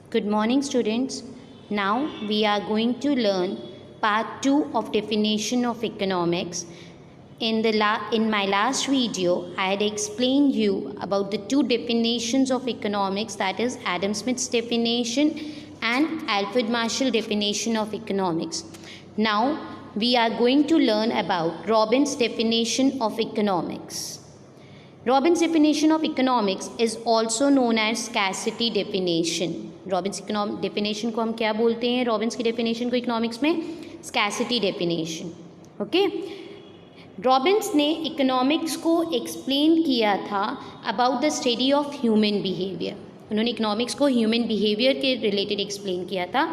Good morning, students. Now we are going to learn part 2 of definition of economics. In my last video, I had explained you about the two definitions of economics, that is Adam Smith's definition and Alfred Marshall definition of economics. Now we are going to learn about Robbins' definition of economics. Robbins' definition of economics is also known as scarcity definition. Robbins definition को हम क्या बोलते हैं? Robins की definition को economics में scarcity definition. Okay, Robins ने economics को एक्सप्लेन किया था about the study of human behaviour. उन्होंने इकोनॉमिक्स को ह्यूमन बिहेवियर के रिलेटेड एक्सप्लेन किया था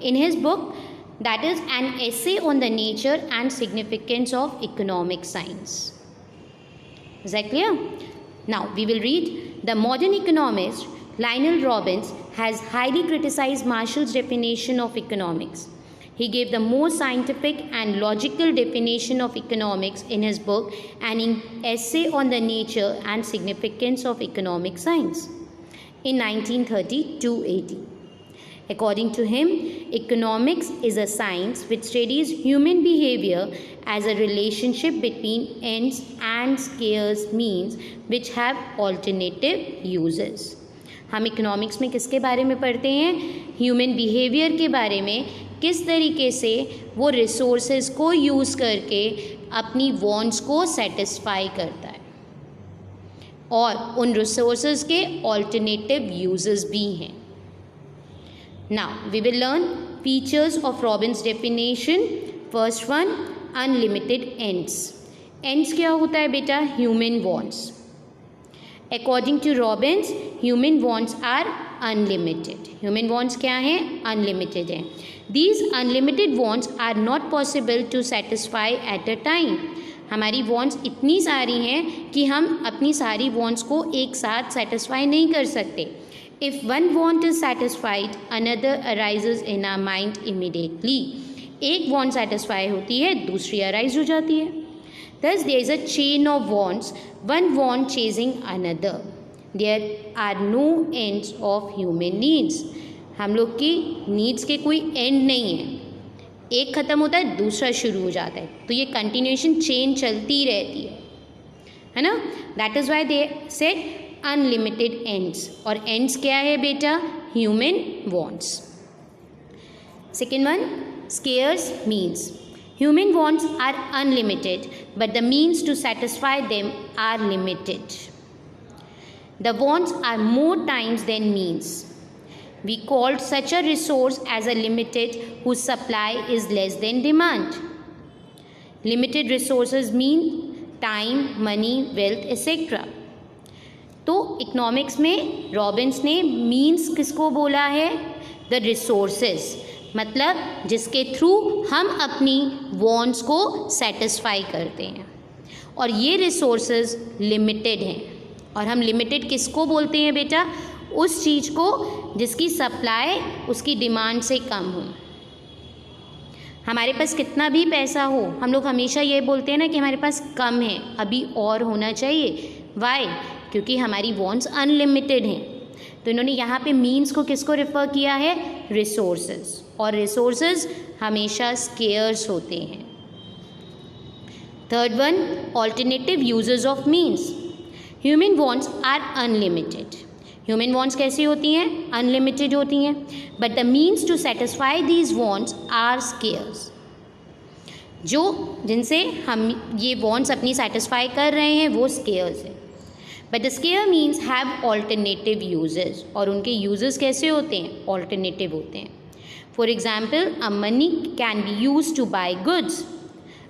in his book that is an essay on the nature and significance of economic science. Is that clear? Now we will read. The modern economist Lionel Robbins has highly criticized Marshall's definition of economics. He gave the more scientific and logical definition of economics in his book, An Essay on the Nature and Significance of Economic Science, in 1932 AD. According to him, economics is a science which studies human behavior as a relationship between ends and scarce means which have alternative uses. हम economics में किसके बारे में पढ़ते हैं? Human behaviour के बारे में, किस तरीके से वो रिसोर्सेज को यूज़ करके अपनी वॉन्ट्स को सेटिस्फाई करता है और उन रिसोर्सेज के ऑल्टरनेटिव यूजेस भी हैं. Now we will learn features of Robbins' definition. First one, unlimited ends. Ends क्या होता है बेटा? Human wants. According to Robbins, human wants are unlimited. Human wants क्या हैं? Unlimited हैं. These unlimited wants are not possible to satisfy at a time. हमारी wants इतनी सारी हैं कि हम अपनी सारी wants को एक साथ satisfy नहीं कर सकते. If one want is satisfied, another arises in our mind immediately. एक want satisfy होती है, दूसरी arise हो जाती है. Thus there is a chain of wants, one want chasing another. There are no ends of human needs. हम लोग की needs के कोई end नहीं है. एक ख़त्म होता है, दूसरा शुरू हो जाता है, तो ये continuation chain चलती रहती है ना? That is why they said unlimited ends. और एंड्स क्या है बेटा? Human wants. Second one, scarce means. Human wants are unlimited but the means to satisfy them are limited. The wants are more times than means. We called such a resource as a limited whose supply is less than demand. Limited resources mean time, money, wealth, etc. तो economics में Robins ने means किसको बोला है? The resources, मतलब जिसके through हम अपनी वॉन्ट्स को सेटिस्फाई करते हैं. और ये रिसोर्सेज लिमिटेड हैं. और हम लिमिटेड किसको बोलते हैं बेटा? उस चीज़ को जिसकी सप्लाई उसकी डिमांड से कम हो. हमारे पास कितना भी पैसा हो, हम लोग हमेशा ये बोलते हैं ना कि हमारे पास कम है, अभी और होना चाहिए. वाई? क्योंकि हमारी वॉन्ट्स अनलिमिटेड हैं. तो इन्होंने यहाँ पे मीन्स को किसको रेफर किया है? रिसोर्सेज. और रिसोर्सेज हमेशा स्केयर्स होते हैं. Third one, alternative uses of means. Human wants are unlimited. Human wants कैसी होती हैं? अनलिमिटेड होती हैं. But the means to satisfy these wants are scarce. जो जिनसे हम ये वॉन्ट्स अपनी सेटिस्फाई कर रहे हैं वो स्केयर्स हैं. But the scarce means have alternative uses. और उनके यूजेस कैसे होते हैं? ऑल्टरनेटिव होते हैं. For example, a money can be use to buy goods,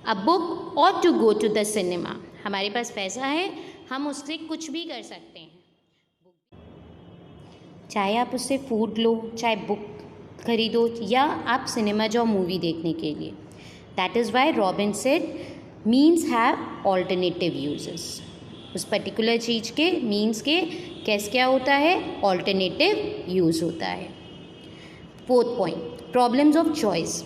a book और to go to the cinema. हमारे पास पैसा है, हम उससे कुछ भी कर सकते हैं. चाहे आप उससे फूड लो, चाहे बुक खरीदो, या आप सिनेमा जाओ मूवी देखने के लिए. That is why Robins said means have alternative uses. उस पर्टिकुलर चीज़ के मीन्स के कैसे क्या होता है? ऑल्टरनेटिव यूज़ होता है. Fourth point, problems of choice.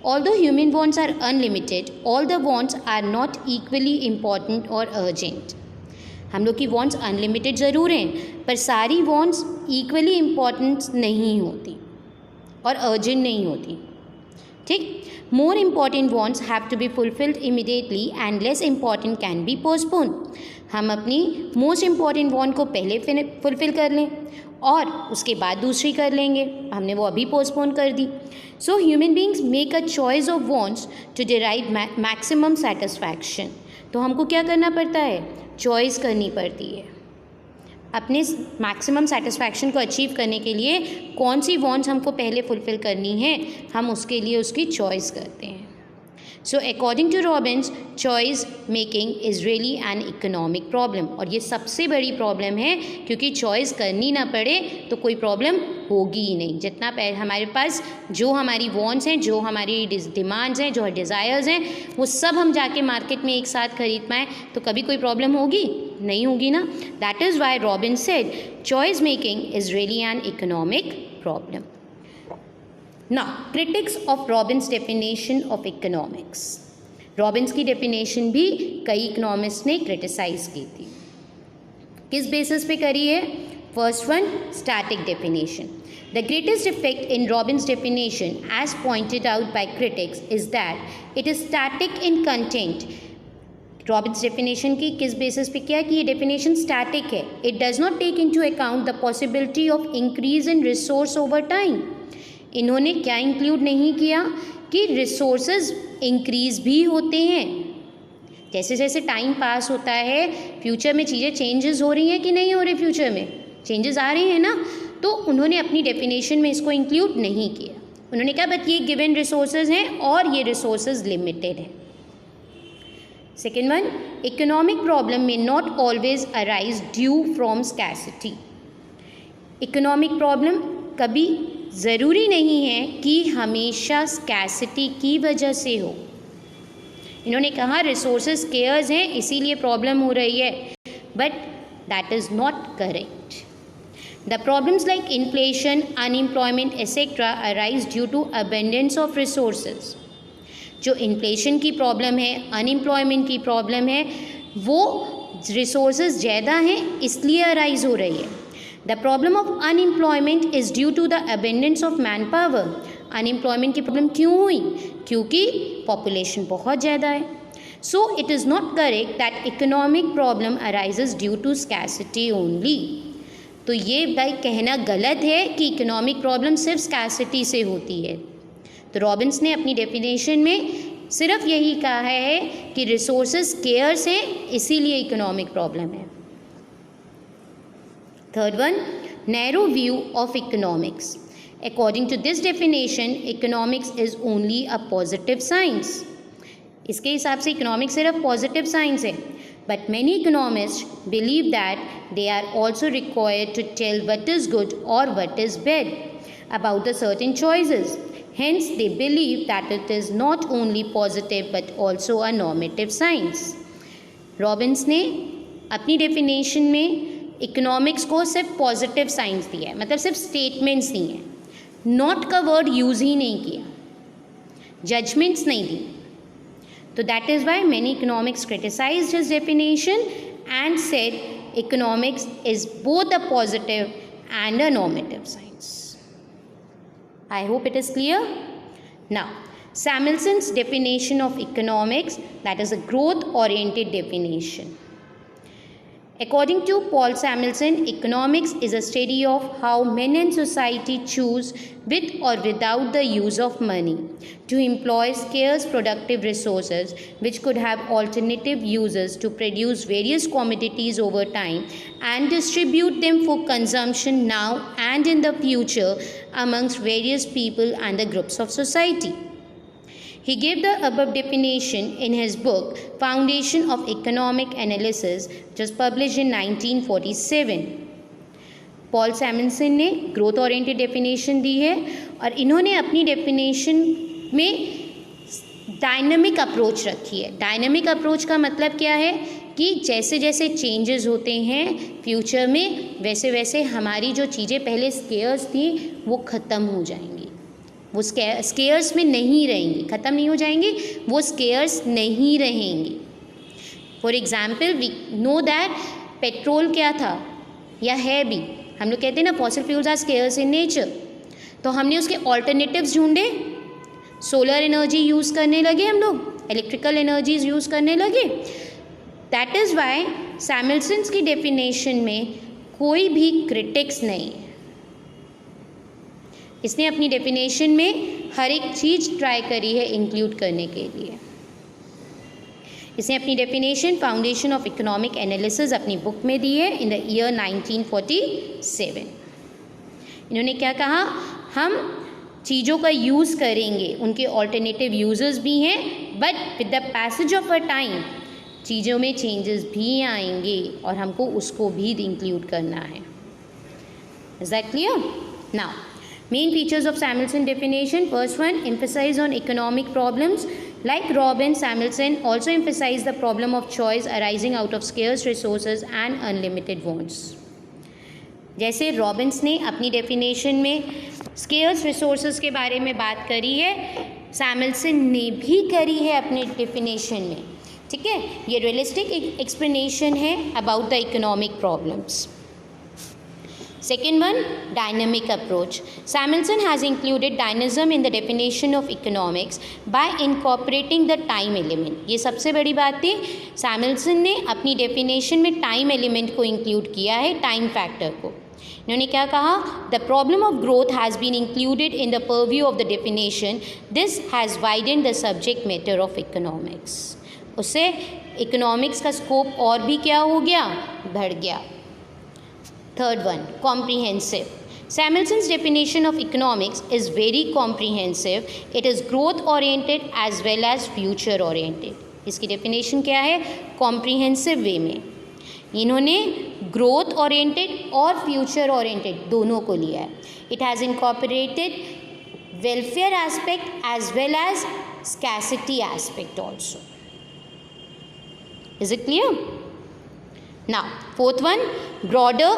Although human wants are unlimited, all the wants are not equally important or urgent. हम लोग की वॉन्ट्स अनलिमिटेड ज़रूर हैं, पर सारी वॉन्ट्स इक्वली इम्पॉर्टेंट नहीं होती और अर्जेंट नहीं होती, ठीक। More important wants have to be fulfilled immediately and less important can be postpone. हम अपनी मोस्ट इम्पॉर्टेंट वॉन्ट को पहले फुलफिल कर लें और उसके बाद दूसरी कर लेंगे, हमने वो अभी पोस्टपोन कर दी। So human beings make a choice of wants to derive maximum satisfaction. तो हमको क्या करना पड़ता है, चॉइस करनी पड़ती है। अपने मैक्सिमम सेटिस्फैक्शन को अचीव करने के लिए कौन सी वॉन्ट्स हमको पहले फुलफ़िल करनी है, हम उसके लिए उसकी चॉइस करते हैं। So according to Robbins, choice making is really an economic problem. और ये सबसे बड़ी प्रॉब्लम है, क्योंकि चॉइस करनी ना पड़े तो कोई प्रॉब्लम होगी ही नहीं। जितना हमारे पास जो हमारी वॉन्ट्स हैं, जो हमारी डिमांड्स हैं, जो डिज़ायर्स हैं, वो सब हम जाके मार्केट में एक साथ खरीद पाएँ तो कभी कोई प्रॉब्लम होगी नहीं, होगी ना। That is why robin said choice making is really an economic problem. Now critics of Robins definition of economics. Robins की डेफिनेशन भी कई इकोनॉमिस्ट ने क्रिटिसाइज़ की थी। किस बेसिस पे करी है? First one, static definition. The greatest defect in Robin's definition, as pointed out by critics, is that it is static in content. Robbins definition की किस बेसिस पे क्या है कि ये डेफिनेशन स्टैटिक है। It does not take into account the possibility of increase in resource over time. इन्होंने क्या इंक्लूड नहीं किया कि रिसोर्सेज इंक्रीज भी होते हैं, जैसे जैसे टाइम पास होता है फ्यूचर में चीज़ें चेंजेस हो रही हैं कि नहीं हो रही, फ्यूचर में चेंजेस आ रही हैं ना, तो उन्होंने अपनी डेफिनेशन में इसको इंक्लूड नहीं किया। उन्होंने कहा बट ये गिवन रिसोर्सेज हैं और ये रिसोर्सेज लिमिटेड हैं। सेकेंड वन, इकोनॉमिक प्रॉब्लम में not always arise due from scarcity. Economic problem कभी ज़रूरी नहीं है कि हमेशा स्कैसिटी की वजह से हो। इन्होंने कहा रिसोर्सेज स्केयर्स हैं इसीलिए प्रॉब्लम हो रही है, but that is not correct. The problems like inflation, unemployment, etc. arise due to abundance of resources. जो इन्फ्लेशन की प्रॉब्लम है, अनएम्प्लॉयमेंट की प्रॉब्लम है, वो रिसोर्सेज ज़्यादा हैं इसलिए अराइज हो रही है। The problem of unemployment is due to the abundance of man power. Unemployment की प्रॉब्लम क्यों हुई? क्योंकि पॉपुलेशन बहुत ज़्यादा है। So it is not correct that economic problem arises due to scarcity only. तो ये भाई कहना गलत है कि इकोनॉमिक प्रॉब्लम सिर्फ स्कैसिटी से होती है। तो रॉबिन्स ने अपनी डेफिनेशन में सिर्फ यही कहा है कि रिसोर्सेज स्केयर्स हैं इसीलिए इकोनॉमिक प्रॉब्लम है। Third one, narrow view of economics. According to this definition, economics is only a positive science. इसके हिसाब से इकोनॉमिक्स सिर्फ पॉजिटिव साइंस है, but many economists believe that they are also required to tell what is good or what is bad about the certain choices. Hence, they believe that it is not only positive but also a normative science. Robins ने अपनी definition में economics को सिर्फ positive science दिया है, मतलब सिर्फ statements दिए हैं, नॉट का वर्ड यूज़ ही नहीं किया, जजमेंट्स नहीं दी। So that is why many economics criticized his definition and said economics is both a positive and a normative science. I hope it is clear. Now, Samuelson's definition of economics, that is a growth-oriented definition. According to Paul Samuelson, economics is a study of how men and society choose, with or without the use of money, to employ scarce productive resources which could have alternative uses to produce various commodities over time and distribute them for consumption now and in the future amongst various people and the groups of society. He gave the above definition in his book Foundation of Economic Analysis, which was published in 1947. Paul सैमुएल्सन ने growth oriented definition दी है और इन्होंने अपनी definition में dynamic approach रखी है। Dynamic approach का मतलब क्या है कि जैसे जैसे चेंजेस होते हैं फ्यूचर में, वैसे वैसे हमारी जो चीज़ें पहले स्केयर्स थी वो ख़त्म हो जाएंगी, वो स्केयर्स में नहीं रहेंगी, ख़त्म नहीं हो जाएंगी, वो स्केयर्स नहीं रहेंगी। For example, we know that petrol क्या था या है भी, हम लोग कहते हैं ना fossil fuels are scarce in nature, तो हमने उसके ऑल्टरनेटिव्स ढूंढे, सोलर एनर्जी यूज़ करने लगे हम लोग, इलेक्ट्रिकल एनर्जीज यूज़ करने लगे। दैट इज़ वाई सैमुअल्सन्स की डेफिनेशन में कोई भी क्रिटिक्स नहीं है। इसने अपनी डेफिनेशन में हर एक चीज़ ट्राई करी है इंक्लूड करने के लिए। इसने अपनी definition foundation of economic analysis अपनी बुक में दी है इन द ईयर 1947। इन्होंने क्या कहा, हम चीज़ों का यूज़ करेंगे, उनके ऑल्टरनेटिव यूजेस भी हैं, but with the passage of a time चीज़ों में चेंजेस भी आएंगे और हमको उसको भी इंक्लूड करना है। Is that clear? Now main features of Samuelson definition. First one, emphasize on economic problems. Like Robin, Samuelson also emphasized the problem of choice arising out of scarce resources and unlimited wants. जैसे Robins ने अपनी definition में scarce resources के बारे में बात करी है, सैमुअल्सन ने भी करी है अपने डेफिनेशन में। ठीक है, ये रियलिस्टिक एक्सप्लेनेशन है about the economic problems. Second one, dynamic approach. Samuelson has included dynamism in the definition of economics by incorporating the time element. ये सबसे बड़ी बात थी, सैमुअल्सन ने अपनी डेफिनेशन में टाइम एलिमेंट को इंक्लूड किया है, टाइम फैक्टर को। इन्होंने क्या कहा, the problem of growth has been included in the purview of the definition, this has widened the subject matter of economics. उससे इकोनॉमिक्स का स्कोप और भी क्या हो गया, बढ़ गया। Third one, comprehensive. Samuelson's definition of economics is very comprehensive. It is growth oriented as well as future oriented. इसकी definition क्या है, comprehensive way में इन्होंने growth oriented और future oriented दोनों को लिया है। It has incorporated welfare aspect as well as scarcity aspect also. Is it clear? Now, fourth one, broader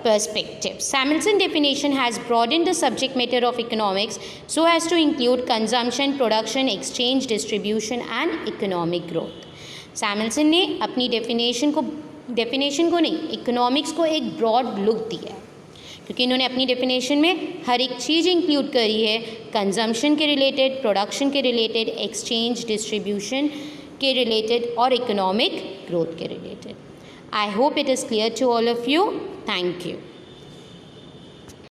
perspective. Samuelson definition has broadened the subject matter of economics so as to include consumption, production, exchange, distribution and economic growth. Samuelson ने अपनी definition को नहीं, economics को एक broad look दिया है, क्योंकि इन्होंने अपनी डेफिनेशन में हर एक चीज़ इंक्लूड करी है, कंजम्पशन के रिलेटेड, प्रोडक्शन के रिलेटेड, एक्सचेंज, डिस्ट्रीब्यूशन के रिलेटेड और इकोनॉमिक ग्रोथ के related. I hope it is clear to all of you. Thank you.